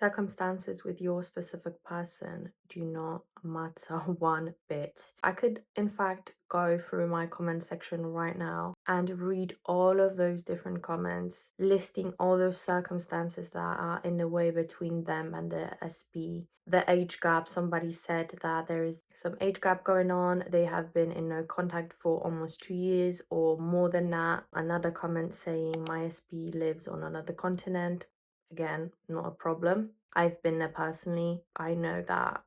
Circumstances with your specific person do not matter one bit. I could, in fact, go through my comment section right now and read all of those different comments, listing all those circumstances that are in the way between them and the SB. The age gap, somebody said that there is some age gap going on. They have been in no contact for almost 2 years or more than that. Another comment saying my SB lives on another continent. Again, not a problem. I've been there personally. I know that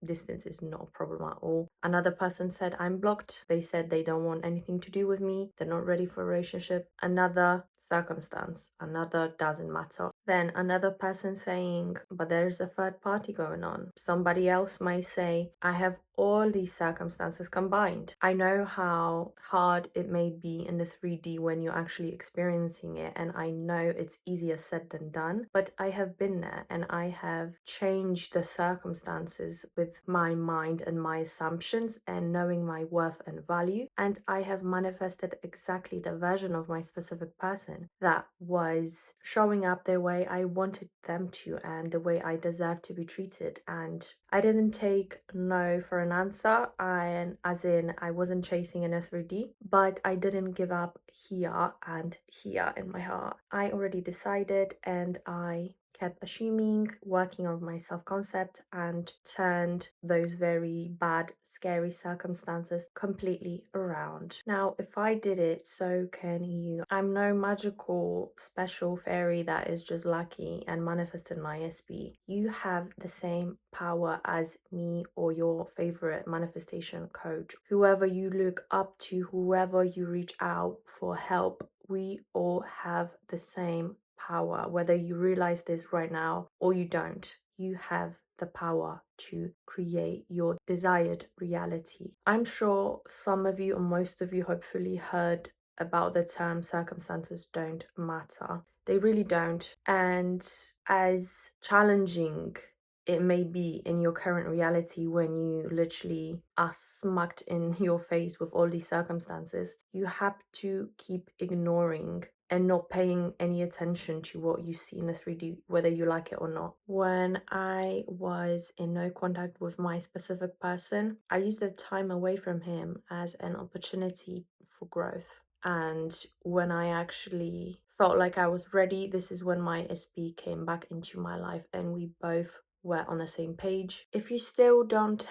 distance is not a problem at all. Another person said I'm blocked. They said they don't want anything to do with me. They're not ready for a relationship. Another circumstance, another doesn't matter. Then another person saying, but there's a third party going on. Somebody else might say, I have all these circumstances combined. I know how hard it may be in the 3D when you're actually experiencing it, and I know it's easier said than done, but I have been there and I have changed the circumstances with my mind and my assumptions and knowing my worth and value, and I have manifested exactly the version of my specific person that was showing up the way I wanted them to and the way I deserve to be treated. And I didn't take no for an answer, and as in I wasn't chasing in a 3D, but I didn't give up here and here in my heart. I already decided, and I kept assuming, working on my self-concept, and turned those very bad, scary circumstances completely around. Now, if I did it, so can you. I'm no magical special fairy that is just lucky and manifested my SB. You have the same power as me or your favorite manifestation coach. Whoever you look up to, whoever you reach out for help, we all have the same power, whether you realize this right now or you don't. You have the power to create your desired reality. I'm sure some of you, or most of you, hopefully heard about the term circumstances don't matter. They really don't. And as challenging it may be in your current reality when you literally are smacked in your face with all these circumstances, you have to keep ignoring and not paying any attention to what you see in the 3D, whether you like it or not. When I was in no contact with my specific person, I used the time away from him as an opportunity for growth. And when I actually felt like I was ready, this is when my SB came back into my life and we both were on the same page. If you still don't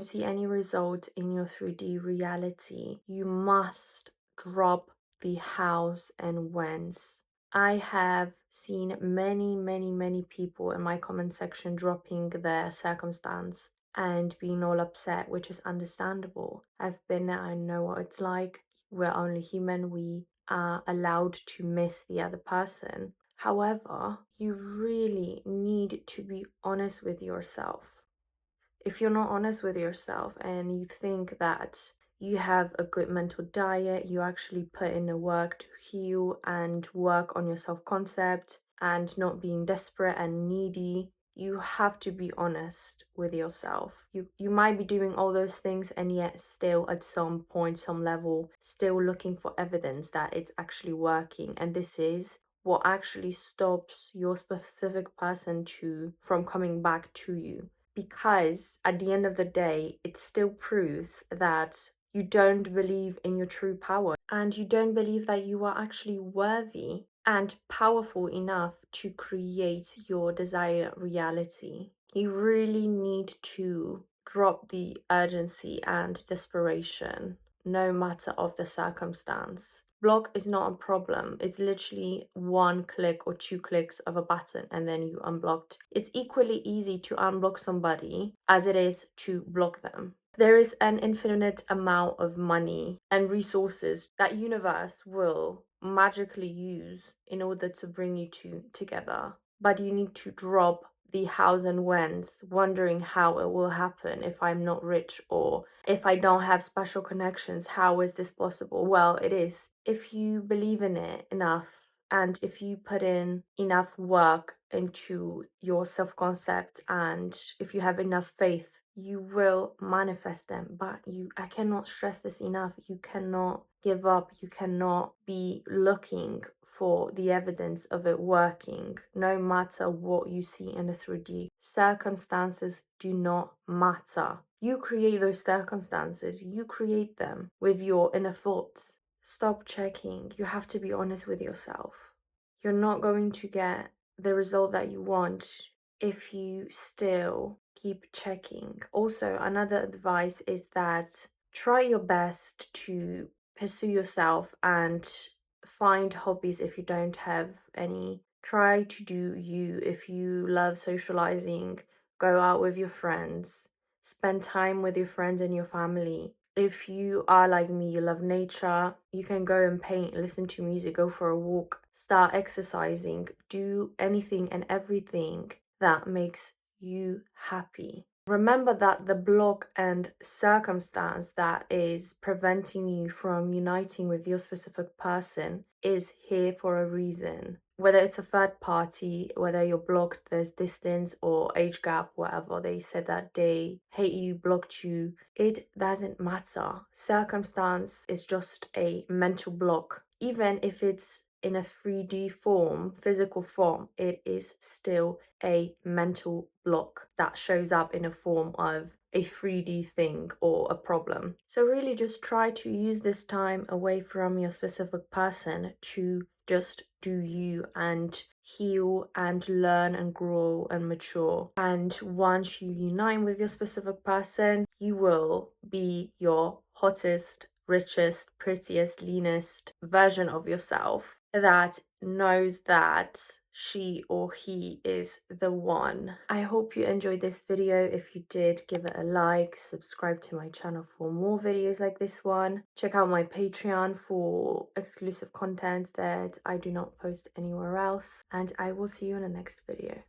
see any result in your 3D reality, you must drop the hows and whens. I have seen many people in my comment section dropping their circumstance and being all upset, which is understandable. I've been there, I know what it's like. We're only human, we are allowed to miss the other person. However, you really need to be honest with yourself. If you're not honest with yourself and you think that you have a good mental diet, you actually put in the work to heal and work on your self-concept and not being desperate and needy, you have to be honest with yourself. You might be doing all those things and yet still at some point, some level, still looking for evidence that it's actually working. And this is what actually stops your specific person from coming back to you. Because at the end of the day, it still proves that you don't believe in your true power and you don't believe that you are actually worthy and powerful enough to create your desired reality. You really need to drop the urgency and desperation, no matter of the circumstance. Block is not a problem. It's literally one click or two clicks of a button and then you unblocked. It's equally easy to unblock somebody as it is to block them. There is an infinite amount of money and resources that universe will magically use in order to bring you two together. But you need to drop the hows and whens, wondering how it will happen if I'm not rich or if I don't have special connections. How is this possible? Well, it is. If you believe in it enough And if you put in enough work into your self concept and if you have enough faith, you will manifest them. But I cannot stress this enough. You cannot give up. You cannot be looking for the evidence of it working, no matter what you see in the 3D. Circumstances do not matter. You create those circumstances, you create them with your inner thoughts. Stop checking. You have to be honest with yourself. You're not going to get the result that you want if you still keep checking. Also, another advice is that try your best to pursue yourself and find hobbies if you don't have any. Try to do you. If you love socializing, go out with your friends, spend time with your friends and your family. If you are like me, you love nature, you can go and paint, listen to music, go for a walk, start exercising, do anything and everything that makes you happy. Remember that the block and circumstance that is preventing you from uniting with your specific person is here for a reason. Whether it's a third party, whether you're blocked, there's distance or age gap, whatever, they said that they hate you, blocked you, it doesn't matter. Circumstance is just a mental block. Even if it's in a 3D form, physical form, it is still a mental block that shows up in a form of a 3D thing or a problem. So really just try to use this time away from your specific person to just do you and heal and learn and grow and mature. And once you unite with your specific person, you will be your hottest, richest, prettiest, leanest version of yourself that knows that she or he is the one. I hope you enjoyed this video. If you did, give it a like, subscribe to my channel for more videos like this one. Check out my Patreon for exclusive content that I do not post anywhere else. And I will see you in the next video.